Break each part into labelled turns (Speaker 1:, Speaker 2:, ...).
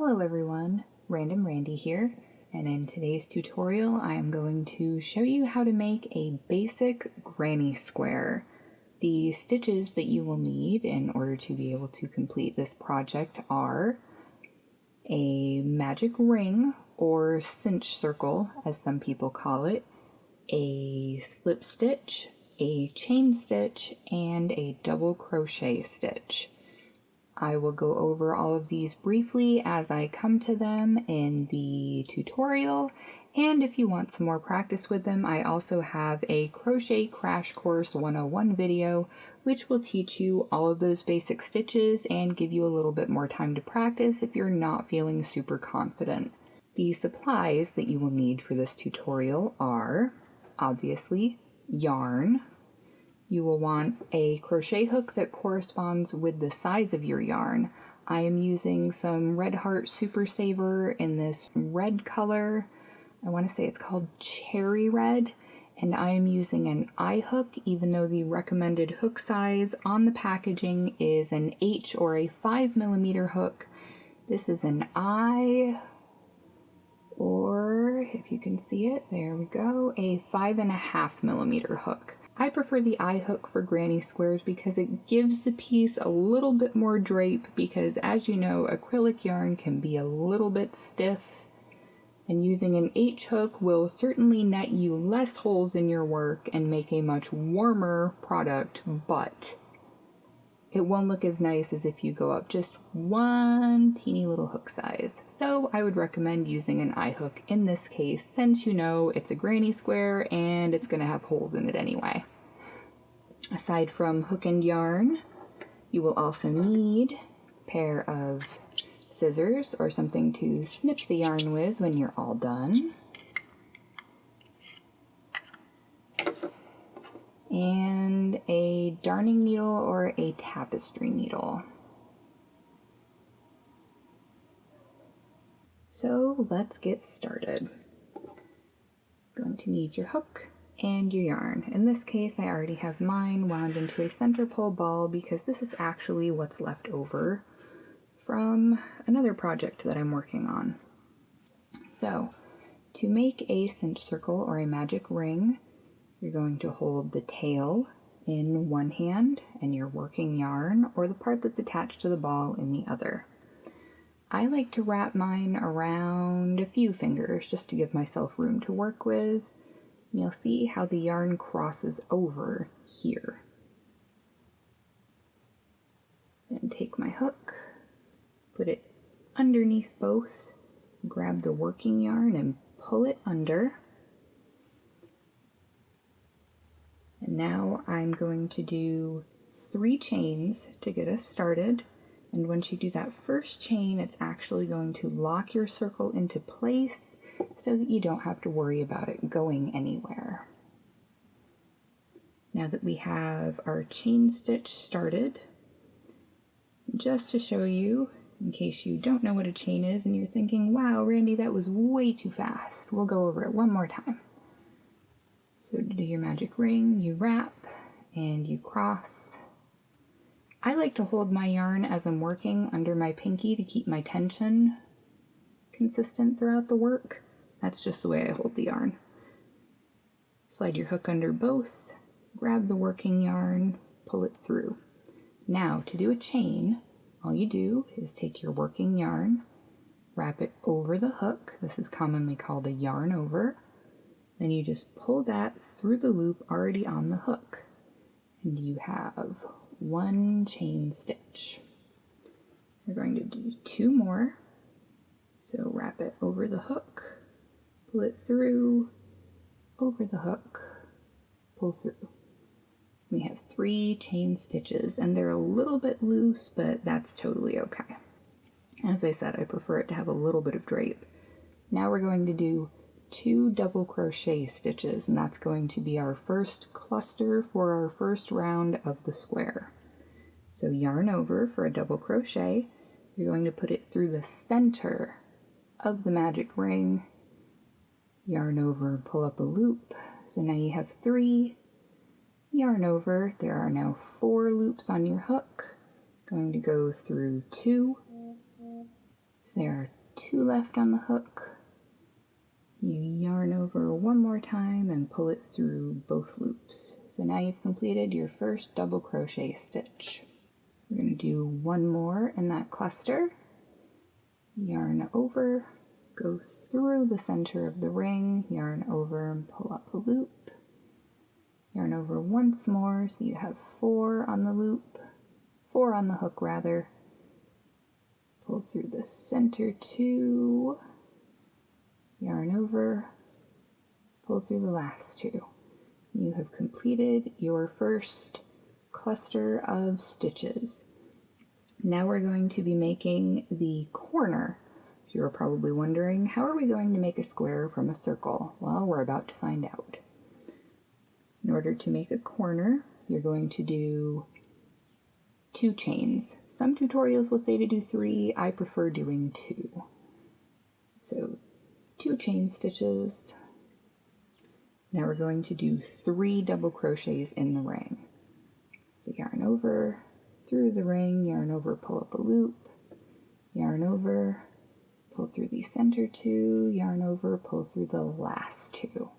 Speaker 1: Hello everyone, Random Randy here, and in today's tutorial I am going to show you how to make a basic granny square. The stitches that you will need in order to be able to complete this project are a magic ring, or cinch circle as some people call it, a slip stitch, a chain stitch, and a double crochet stitch. I will go over all of these briefly as I come to them in the tutorial, and if you want some more practice with them, I also have a Crochet Crash Course 101 video which will teach you all of those basic stitches and give you a little bit more time to practice if you're not feeling super confident. The supplies that you will need for this tutorial are, obviously, yarn. You will want a crochet hook that corresponds with the size of your yarn. I am using some Red Heart Super Saver in this red color. I want to say it's called Cherry Red, and I am using an I hook, even though the recommended hook size on the packaging is an H or a 5mm hook. This is an I, or if you can see it, there we go, a 5.5mm hook. I prefer the I hook for granny squares because it gives the piece a little bit more drape, because as you know, acrylic yarn can be a little bit stiff, and using an H hook will certainly net you less holes in your work and make a much warmer product, but it won't look as nice as if you go up just one teeny little hook size. So I would recommend using an I hook in this case, since you know it's a granny square and it's going to have holes in it anyway. Aside from hook and yarn, you will also need a pair of scissors or something to snip the yarn with when you're all done, and a darning needle or a tapestry needle. So let's get started. Going to need your hook and your yarn. In this case, I already have mine wound into a center pole ball because this is actually what's left over from another project that I'm working on. So to make a cinch circle or a magic ring, you're going to hold the tail in one hand and your working yarn, or the part that's attached to the ball, in the other. I like to wrap mine around a few fingers just to give myself room to work with. And you'll see how the yarn crosses over here. Then take my hook, put it underneath both, grab the working yarn and pull it under. And now I'm going to do 3 chains to get us started. And once you do that first chain, it's actually going to lock your circle into place so that you don't have to worry about it going anywhere. Now that we have our chain stitch started, just to show you, in case you don't know what a chain is and you're thinking, wow, Randy, that was way too fast, we'll go over it one more time. So to do your magic ring, you wrap and you cross. I like to hold my yarn as I'm working under my pinky to keep my tension consistent throughout the work. That's just the way I hold the yarn. Slide your hook under both, grab the working yarn, pull it through. Now to do a chain, all you do is take your working yarn, wrap it over the hook. This is commonly called a yarn over. Then you just pull that through the loop already on the hook, and you have 1 chain stitch. We're going to do 2 more. So wrap it over the hook, pull it through, over the hook, pull through. We have 3 chain stitches, and they're a little bit loose, but that's totally okay. As I said, I prefer it to have a little bit of drape. Now we're going to do 2 double crochet stitches, and that's going to be our first cluster for our first round of the square. So yarn over for a double crochet. You're going to put it through the center of the magic ring, yarn over, pull up a loop. So now you have 3, yarn over. There are now 4 loops on your hook. Going to go through 2, So there are 2 left on the hook. You yarn over one more time and pull it through both loops. So now you've completed your first double crochet stitch. We're going to do one more in that cluster. Yarn over, go through the center of the ring, yarn over and pull up a loop. Yarn over once more, so you have 4 on the loop, 4 on the hook rather. Pull through the center 2, yarn over, pull through the last 2. You have completed your first cluster of stitches. Now we're going to be making the corner. So you're probably wondering, how are we going to make a square from a circle? Well, we're about to find out. In order to make a corner, you're going to do 2 chains. Some tutorials will say to do 3. I prefer doing 2. So 2 chain stitches. Now we're going to do 3 double crochets in the ring. So yarn over, through the ring, yarn over, pull up a loop, yarn over, pull through the center 2, yarn over, pull through the last 2.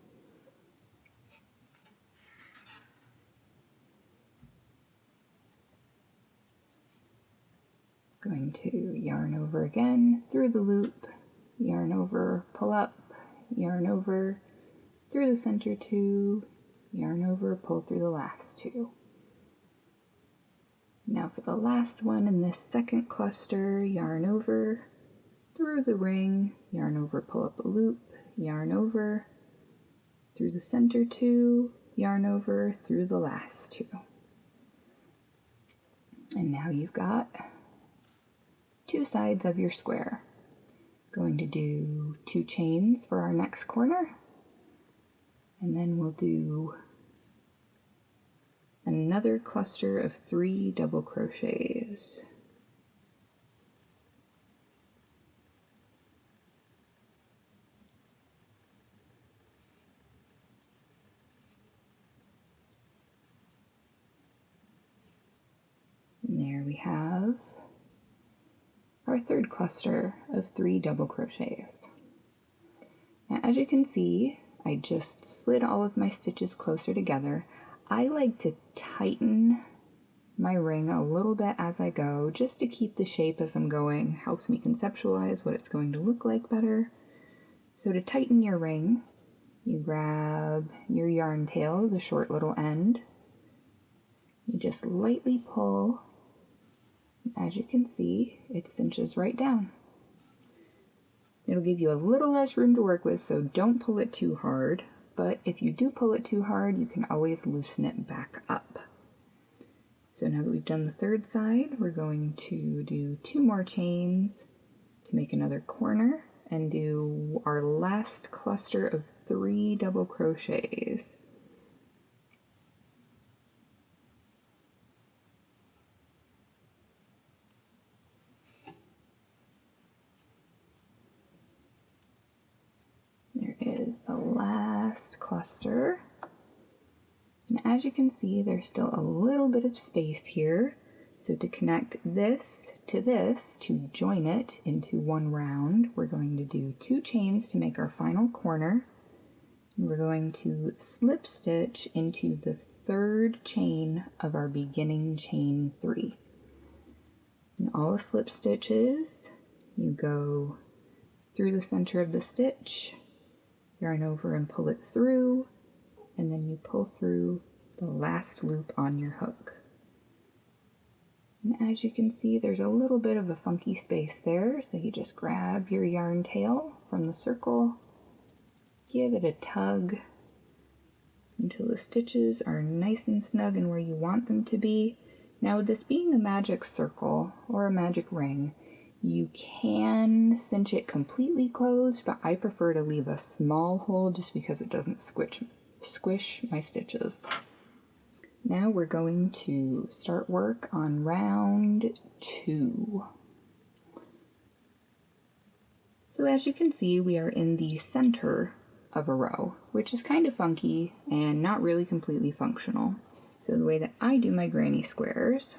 Speaker 1: Going to yarn over again, through the loop, yarn over, pull up, yarn over, through the center 2, yarn over, pull through the last 2. Now for the last one in this second cluster, yarn over, through the ring, yarn over, pull up a loop, yarn over, through the center 2, yarn over, through the last 2. And now you've got 2 sides of your square. Going to do 2 chains for our next corner, and then we'll do another cluster of 3 double crochets. And there we have our third cluster of 3 double crochets. Now, as you can see, I just slid all of my stitches closer together. I like to tighten my ring a little bit as I go, just to keep the shape as I'm going. Helps me conceptualize what it's going to look like better. So to tighten your ring, you grab your yarn tail, the short little end. You just lightly pull. As you can see, it cinches right down. It'll give you a little less room to work with, so don't pull it too hard. But if you do pull it too hard, you can always loosen it back up. So now that we've done the third side, we're going to do 2 more chains to make another corner and do our last cluster of 3 double crochets. There is the last cluster. And as you can see, there's still a little bit of space here. So to connect this, to join it into one round, we're going to do 2 chains to make our final corner. And we're going to slip stitch into the 3rd chain of our beginning chain 3. In all the slip stitches, you go through the center of the stitch, yarn over and pull it through, and then you pull through the last loop on your hook. And as you can see, there's a little bit of a funky space there, so you just grab your yarn tail from the circle, give it a tug until the stitches are nice and snug and where you want them to be. Now, with this being a magic circle or a magic ring, you can cinch it completely closed, but I prefer to leave a small hole just because it doesn't squish my stitches. Now we're going to start work on round 2. So as you can see, we are in the center of a row, which is kind of funky and not really completely functional. So the way that I do my granny squares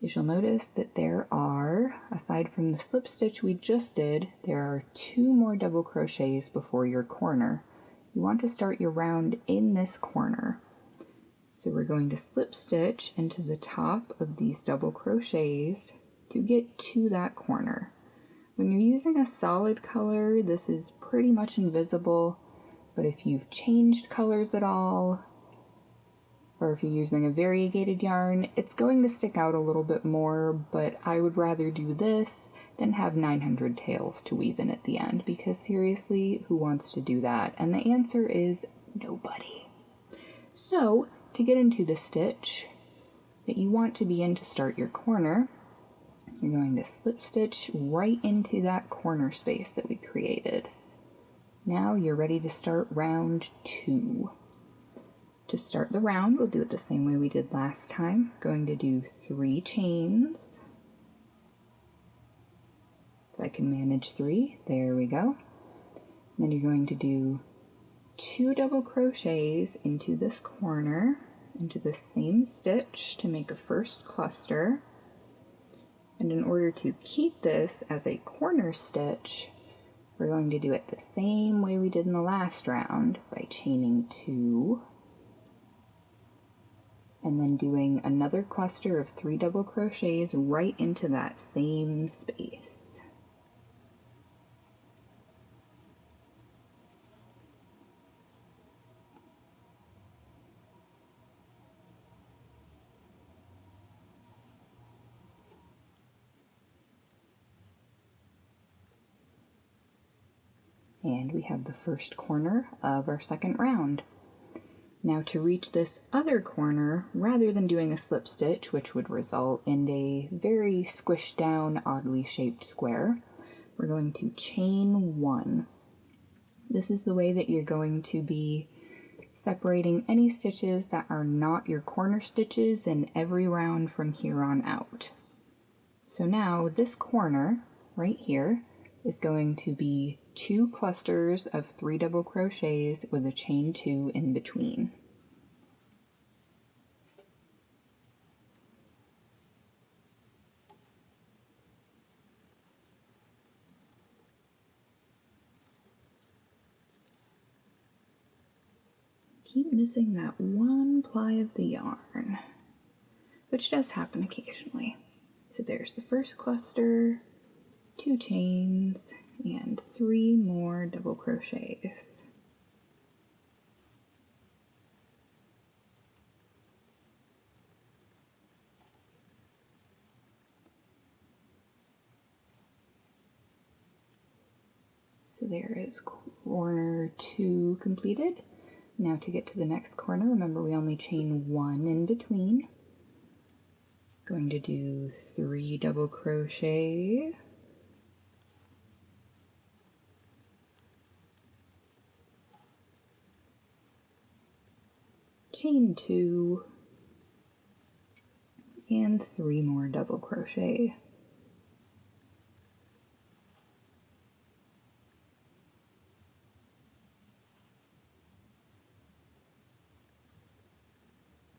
Speaker 1: You shall notice that there are, aside from the slip stitch we just did, there are 2 more double crochets before your corner. You want to start your round in this corner. So we're going to slip stitch into the top of these double crochets to get to that corner. When you're using a solid color, this is pretty much invisible, but if you've changed colors at all, or if you're using a variegated yarn, it's going to stick out a little bit more, but I would rather do this than have 900 tails to weave in at the end, because seriously, who wants to do that? And the answer is nobody. So, to get into the stitch that you want to be in to start your corner, you're going to slip stitch right into that corner space that we created. Now you're ready to start round 2. To start the round, we'll do it the same way we did last time. Going to do 3 chains. If I can manage 3, there we go. Then you're going to do 2 double crochets into this corner, into the same stitch to make a first cluster. And in order to keep this as a corner stitch, we're going to do it the same way we did in the last round by chaining 2, and then doing another cluster of 3 double crochets right into that same space. And we have the first corner of our second round. Now to reach this other corner, rather than doing a slip stitch, which would result in a very squished down, oddly shaped square, we're going to chain 1. This is the way that you're going to be separating any stitches that are not your corner stitches in every round from here on out. So now this corner right here is going to be 2 clusters of 3 double crochets with a chain 2 in between. Keep missing that one ply of the yarn, which does happen occasionally. So there's the first cluster, 2 chains, and 3 more double crochets. So there is corner 2 completed. Now to get to the next corner, remember we only chain 1 in between. Going to do 3 double crochet, chain 2, and 3 more double crochet.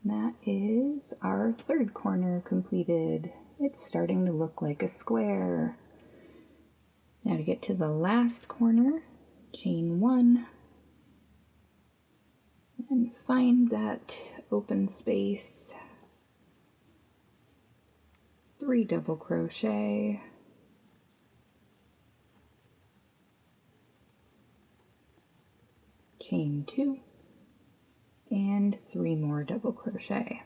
Speaker 1: That is our third corner completed. It's starting to look like a square. Now to get to the last corner, chain 1, and find that open space, 3 double crochet, chain 2, and 3 more double crochet.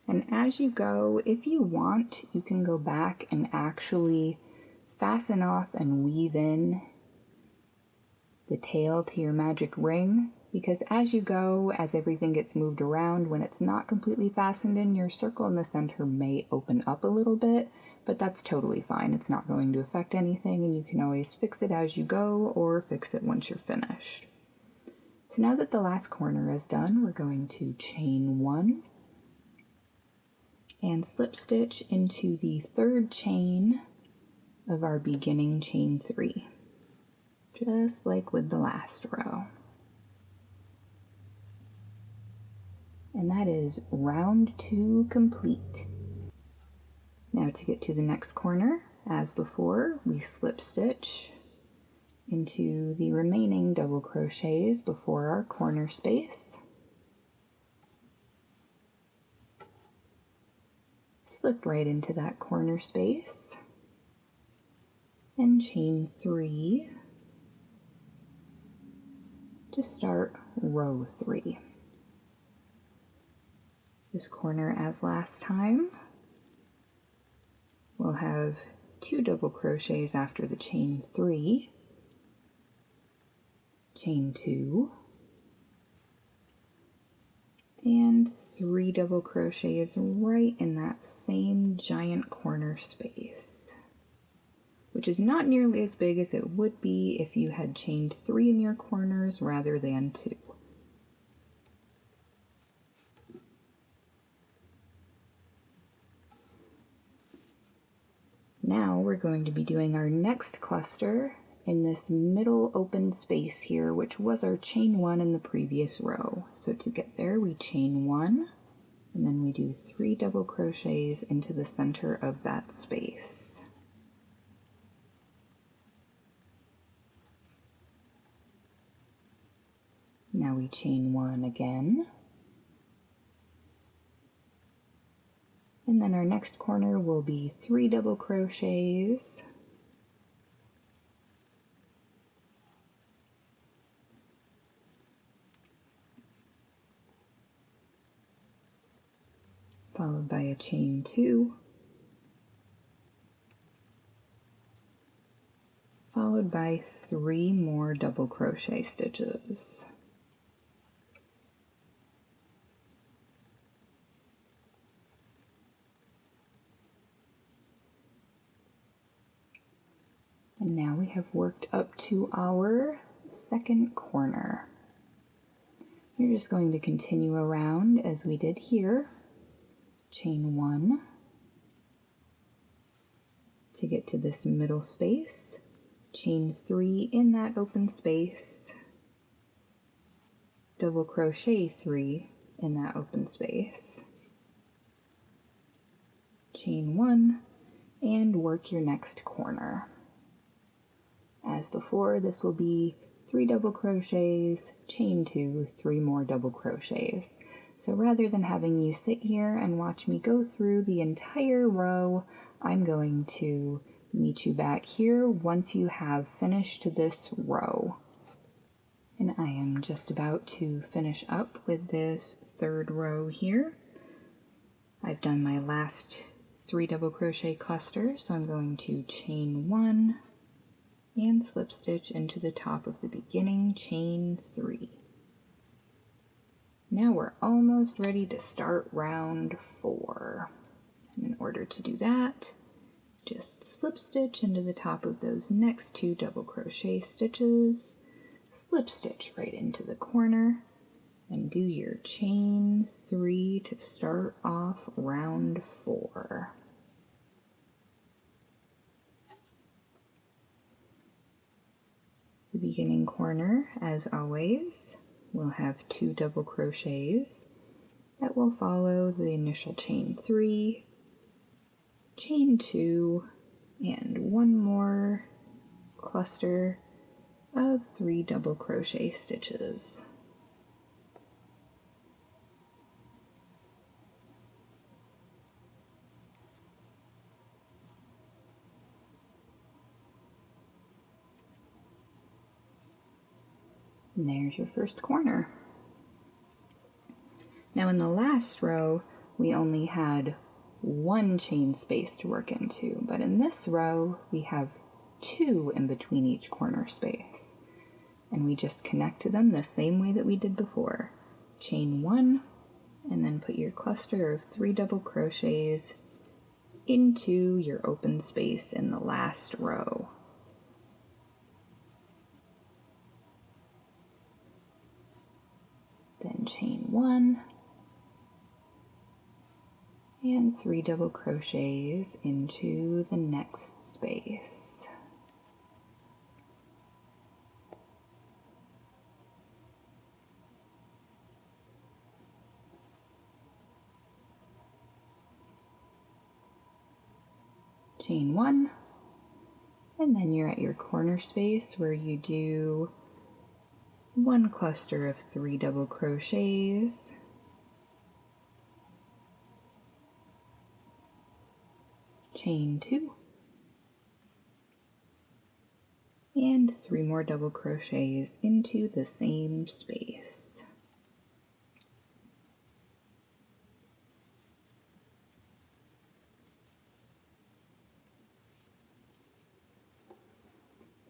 Speaker 1: And as you go, if you want, you can go back and actually fasten off and weave in the tail to your magic ring, because as you go, as everything gets moved around, when it's not completely fastened in, your circle in the center may open up a little bit, but that's totally fine. It's not going to affect anything, and you can always fix it as you go or fix it once you're finished. So now that the last corner is done, we're going to chain 1 and slip stitch into the third chain of our beginning chain 3, just like with the last row. And that is round 2 complete. Now to get to the next corner, as before, we slip stitch into the remaining double crochets before our corner space. Slip right into that corner space and chain 3 to start row 3. This corner, as last time, we'll have 2 double crochets after the chain 3, chain 2, and 3 double crochets right in that same giant corner space, which is not nearly as big as it would be if you had chained 3 in your corners rather than 2. Now we're going to be doing our next cluster in this middle open space here, which was our chain 1 in the previous row. So to get there, we chain 1, and then we do 3 double crochets into the center of that space. Now we chain 1 again. And then our next corner will be 3 double crochets, followed by a chain 2, followed by 3 more double crochet stitches. And now we have worked up to our second corner. You're just going to continue around as we did here. Chain 1 to get to this middle space. Chain 3 in that open space. Double crochet 3 in that open space. Chain 1 and work your next corner. As before, this will be 3 double crochets, chain 2, 3 more double crochets. So rather than having you sit here and watch me go through the entire row, I'm going to meet you back here once you have finished this row. And I am just about to finish up with this third row here. I've done my last 3 double crochet clusters, so I'm going to chain 1, and slip stitch into the top of the beginning chain 3. Now we're almost ready to start round 4. And in order to do that, just slip stitch into the top of those next 2 double crochet stitches, slip stitch right into the corner, and do your chain 3 to start off round 4. The beginning corner, as always, will have 2 double crochets that will follow the initial chain 3, chain 2, and 1 more cluster of 3 double crochet stitches. And there's your first corner. Now in the last row, we only had 1 chain space to work into, but in this row, we have 2 in between each corner space. And we just connect to them the same way that we did before. Chain 1, and then put your cluster of 3 double crochets into your open space in the last row. Then chain 1, and 3 double crochets into the next space. Chain 1, and then you're at your corner space where you do 1 cluster of 3 double crochets, chain 2, and 3 more double crochets into the same space.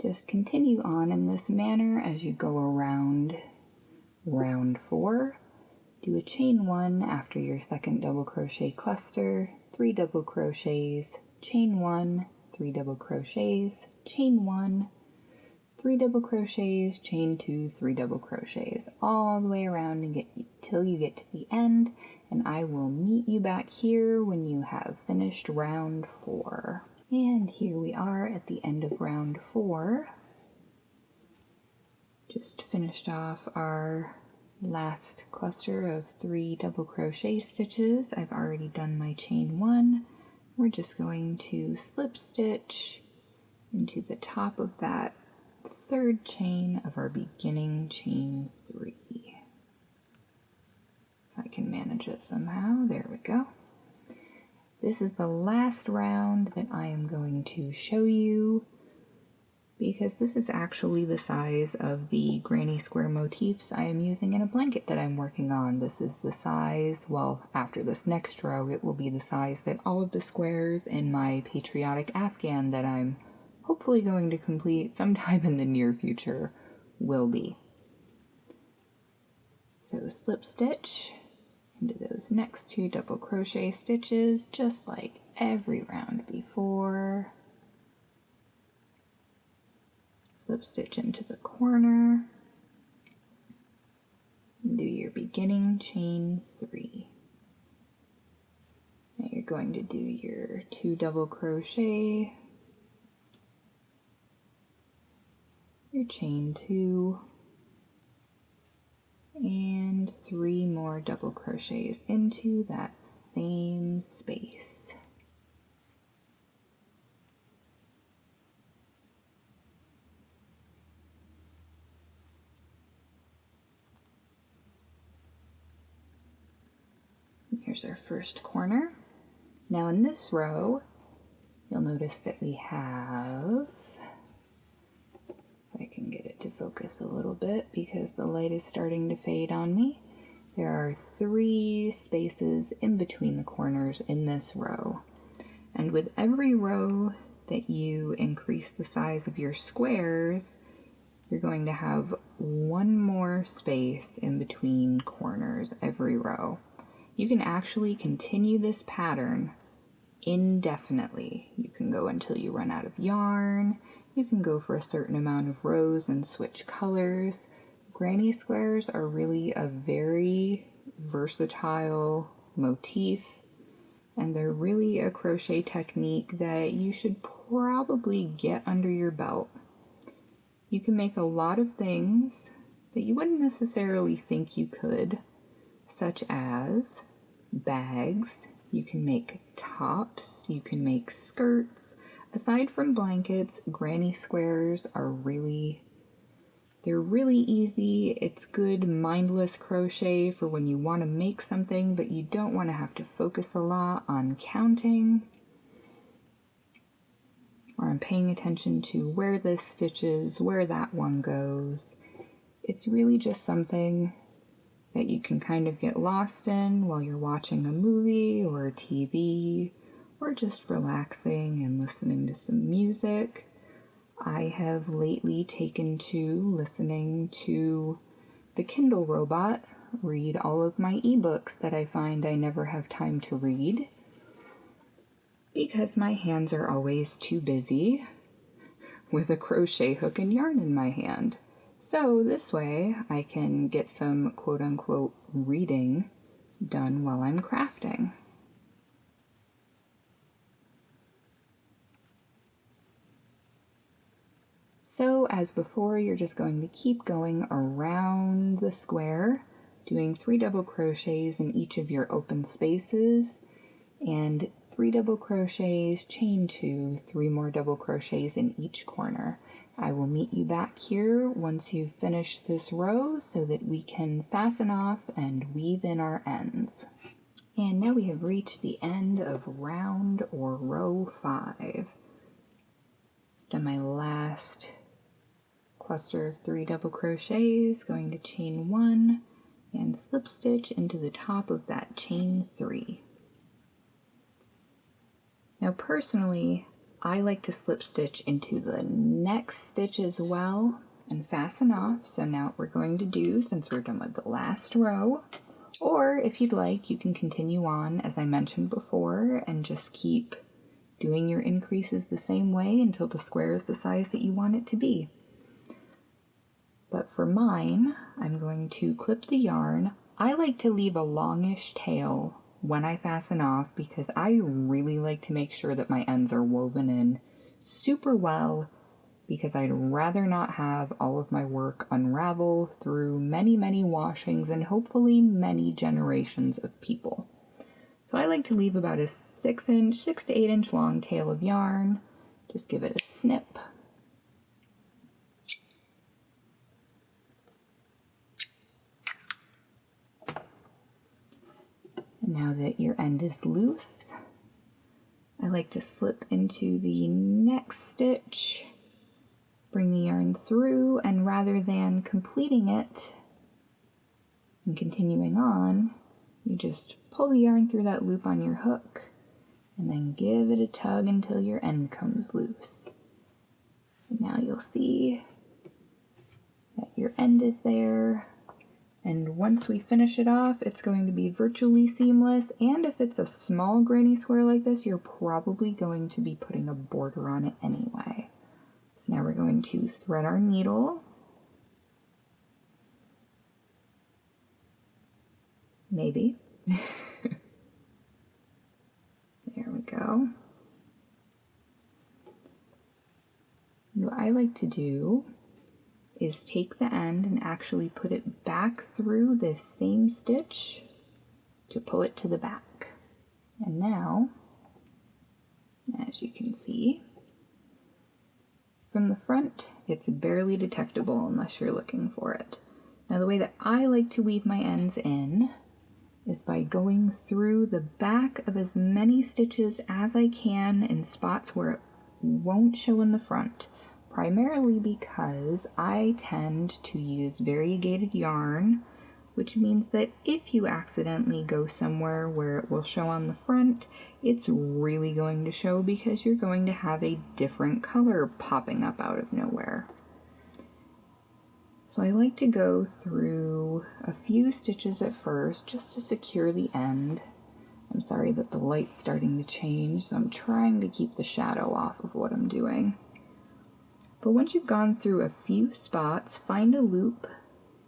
Speaker 1: Just continue on in this manner as you go around round 4. Do a chain 1 after your second double crochet cluster, 3 double crochets, chain 1, 3 double crochets, chain 1, 3 double crochets, chain 2, 3 double crochets, all the way around and till you get to the end, and I will meet you back here when you have finished round 4. And here we are at the end of round 4. Just finished off our last cluster of 3 double crochet stitches. I've already done my chain 1. We're just going to slip stitch into the top of that 3rd chain of our beginning chain 3. If I can manage it somehow, there we go. This is the last round that I am going to show you because this is actually the size of the granny square motifs I am using in a blanket that I'm working on. This is the size, well, after this next row, it will be the size that all of the squares in my patriotic Afghan that I'm hopefully going to complete sometime in the near future will be. So slip stitch into those next 2 double crochet stitches, just like every round before. Slip stitch into the corner, and do your beginning chain 3. Now you're going to do your 2 double crochet, your chain 2, and 3 more double crochets into that same space. Here's our first corner. Now in this row, you'll notice that we have, if I can get it to focus a little bit because the light is starting to fade on me, there are 3 spaces in between the corners in this row. And with every row that you increase the size of your squares, you're going to have 1 more space in between corners every row. You can actually continue this pattern indefinitely. You can go until you run out of yarn. You can go for a certain amount of rows and switch colors. Granny squares are really a very versatile motif, and they're really a crochet technique that you should probably get under your belt. You can make a lot of things that you wouldn't necessarily think you could, such as bags. You can make tops, you can make skirts. Aside from blankets, granny squares are they're really easy. It's good mindless crochet for when you want to make something but you don't want to have to focus a lot on counting or on paying attention to where this stitch is, where that one goes. It's really just something that you can kind of get lost in while you're watching a movie or TV or just relaxing and listening to some music. I have lately taken to listening to the Kindle robot read all of my ebooks that I find I never have time to read because my hands are always too busy with a crochet hook and yarn in my hand. So this way I can get some quote-unquote reading done while I'm crafting. So as before, you're just going to keep going around the square, doing 3 double crochets in each of your open spaces, and 3 double crochets, chain 2, 3 more double crochets in each corner. I will meet you back here once you've finished this row so that we can fasten off and weave in our ends. And now we have reached the end of round or row 5. Done my last cluster of 3 double crochets, going to chain 1 and slip stitch into the top of that chain 3. Now personally, I like to slip stitch into the next stitch as well and fasten off. So now what we're going to do, since we're done with the last row, or if you'd like, you can continue on as I mentioned before and just keep doing your increases the same way until the square is the size that you want it to be. But for mine, I'm going to clip the yarn. I like to leave a longish tail when I fasten off because I really like to make sure that my ends are woven in super well, because I'd rather not have all of my work unravel through many, many washings and hopefully many generations of people. So I like to leave about a 6 to 8 inch long tail of yarn. Just give it a snip. And now that your end is loose, I like to slip into the next stitch, bring the yarn through, and rather than completing it and continuing on, you just pull the yarn through that loop on your hook and then give it a tug until your end comes loose. And now you'll see that your end is there. And once we finish it off, it's going to be virtually seamless. And if it's a small granny square like this, you're probably going to be putting a border on it anyway. So now we're going to thread our needle. Maybe. There we go. And what I like to do is take the end and actually put it back through this same stitch to pull it to the back. And now, as you can see, from the front, it's barely detectable unless you're looking for it. Now the way that I like to weave my ends in is by going through the back of as many stitches as I can in spots where it won't show in the front, primarily because I tend to use variegated yarn, which means that if you accidentally go somewhere where it will show on the front, it's really going to show because you're going to have a different color popping up out of nowhere. So I like to go through a few stitches at first just to secure the end. I'm sorry that the light's starting to change, so I'm trying to keep the shadow off of what I'm doing. But once you've gone through a few spots, find a loop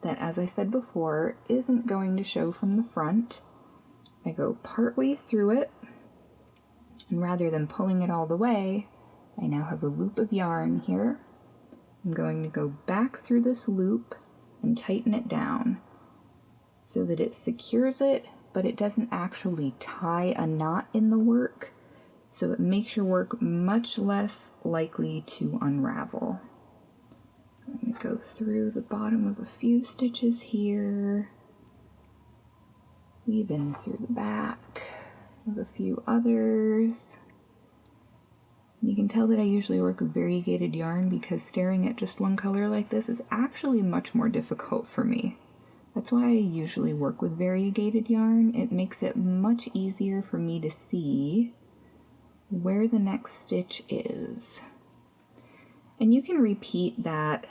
Speaker 1: that, as I said before, isn't going to show from the front. I go partway through it, and rather than pulling it all the way, I now have a loop of yarn here. I'm going to go back through this loop and tighten it down so that it secures it, but it doesn't actually tie a knot in the work, so it makes your work much less likely to unravel. I'm going to go through the bottom of a few stitches here, weave in through the back of a few others. You can tell that I usually work with variegated yarn because staring at just one color like this is actually much more difficult for me. That's why I usually work with variegated yarn. It makes it much easier for me to see where the next stitch is. And you can repeat that,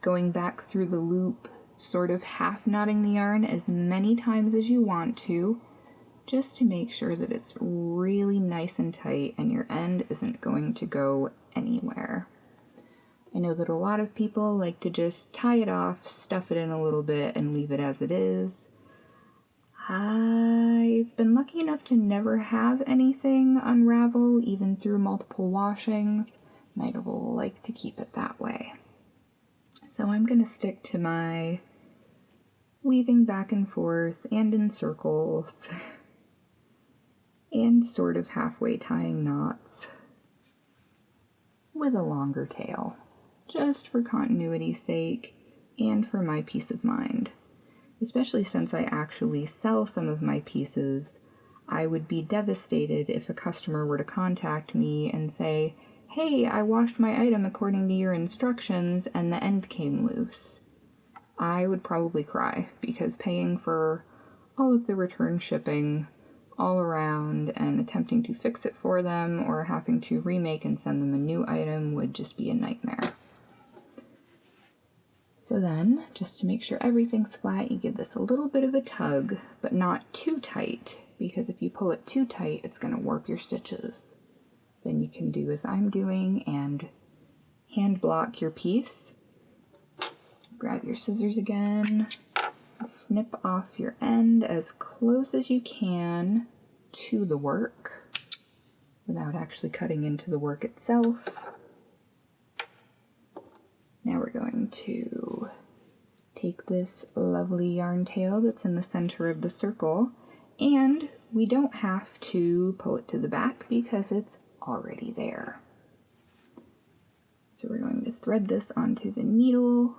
Speaker 1: going back through the loop, sort of half knotting the yarn as many times as you want to, just to make sure that it's really nice and tight and your end isn't going to go anywhere. I know that a lot of people like to just tie it off, stuff it in a little bit, and leave it as it is. I've been lucky enough to never have anything unravel, even through multiple washings. and I will like to keep it that way. So I'm going to stick to my weaving back and forth and in circles and sort of halfway tying knots with a longer tail, just for continuity's sake and for my peace of mind. Especially since I actually sell some of my pieces, I would be devastated if a customer were to contact me and say, "Hey, I washed my item according to your instructions and the end came loose." I would probably cry, because paying for all of the return shipping all around and attempting to fix it for them or having to remake and send them a new item would just be a nightmare. So then, just to make sure everything's flat, you give this a little bit of a tug, but not too tight, because if you pull it too tight, it's going to warp your stitches. Then you can do as I'm doing and hand block your piece. Grab your scissors again, snip off your end as close as you can to the work without actually cutting into the work itself. Now we're going to take this lovely yarn tail that's in the center of the circle, and we don't have to pull it to the back because it's already there. So we're going to thread this onto the needle,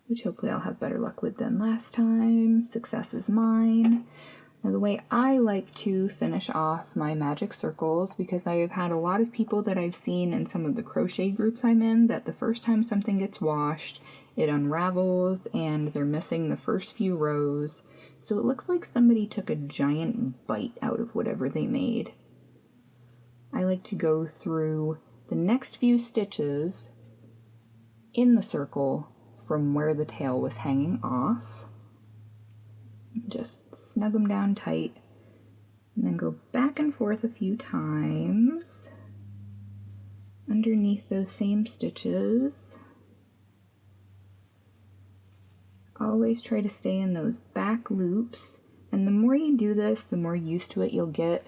Speaker 1: which hopefully I'll have better luck with than last time. Success is mine. Now the way I like to finish off my magic circles, because I have had a lot of people that I've seen in some of the crochet groups I'm in, that the first time something gets washed, it unravels and they're missing the first few rows. So it looks like somebody took a giant bite out of whatever they made. I like to go through the next few stitches in the circle from where the tail was hanging off. Just snug them down tight and then go back and forth a few times underneath those same stitches. Always try to stay in those back loops, and the more you do this, the more used to it you'll get.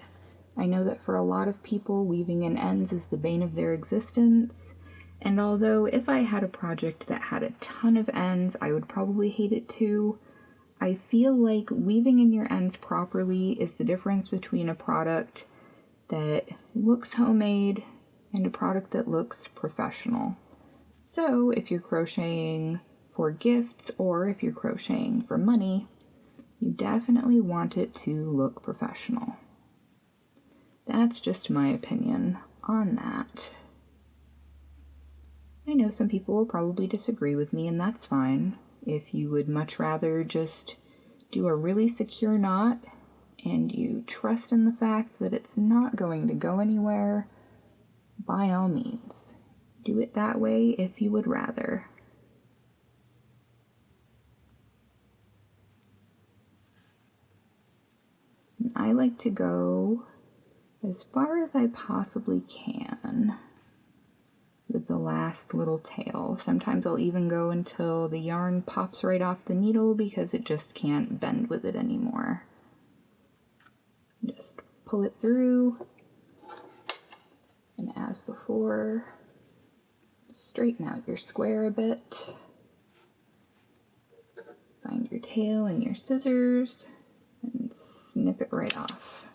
Speaker 1: I know that for a lot of people, weaving in ends is the bane of their existence. And although if I had a project that had a ton of ends, I would probably hate it too, I feel like weaving in your ends properly is the difference between a product that looks homemade and a product that looks professional. So if you're crocheting for gifts or if you're crocheting for money, you definitely want it to look professional. That's just my opinion on that. I know some people will probably disagree with me, and that's fine. If you would much rather just do a really secure knot and you trust in the fact that it's not going to go anywhere, by all means, do it that way if you would rather. And I like to go as far as I possibly can with the last little tail. Sometimes I'll even go until the yarn pops right off the needle because it just can't bend with it anymore. Just pull it through, and as before, straighten out your square a bit. Find your tail and your scissors and snip it right off.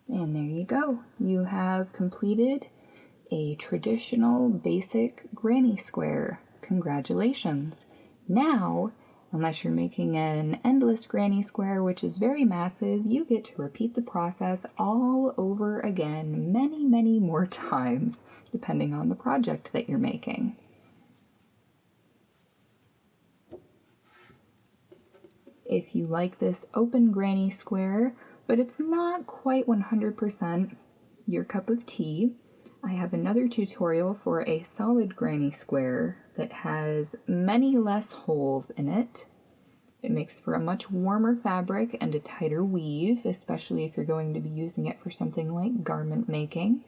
Speaker 1: And there you go. You have completed a traditional basic granny square. Congratulations. Now, unless you're making an endless granny square, which is very massive, you get to repeat the process all over again many, many more times, depending on the project that you're making. If you like this open granny square, but it's not quite 100% your cup of tea, I have another tutorial for a solid granny square that has many less holes in it. It makes for a much warmer fabric and a tighter weave, especially if you're going to be using it for something like garment making.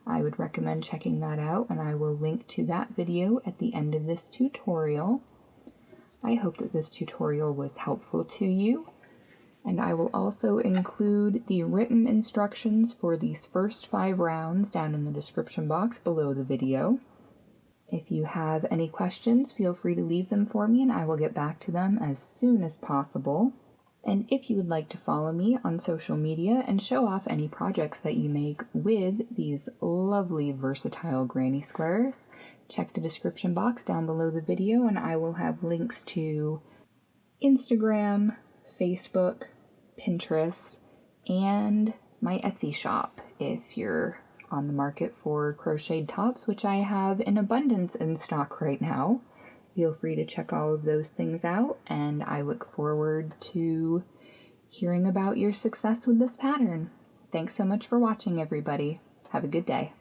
Speaker 1: I would recommend checking that out, and I will link to that video at the end of this tutorial. I hope that this tutorial was helpful to you, And I will also include the written instructions for these first 5 rounds down in the description box below the video. If you have any questions, feel free to leave them for me and I will get back to them as soon as possible. And if you would like to follow me on social media and show off any projects that you make with these lovely versatile granny squares, check the description box down below the video and I will have links to Instagram, Facebook, Pinterest, and my Etsy shop if you're on the market for crocheted tops, which I have in abundance in stock right now. Feel free to check all of those things out, and I look forward to hearing about your success with this pattern. Thanks so much for watching, everybody. Have a good day.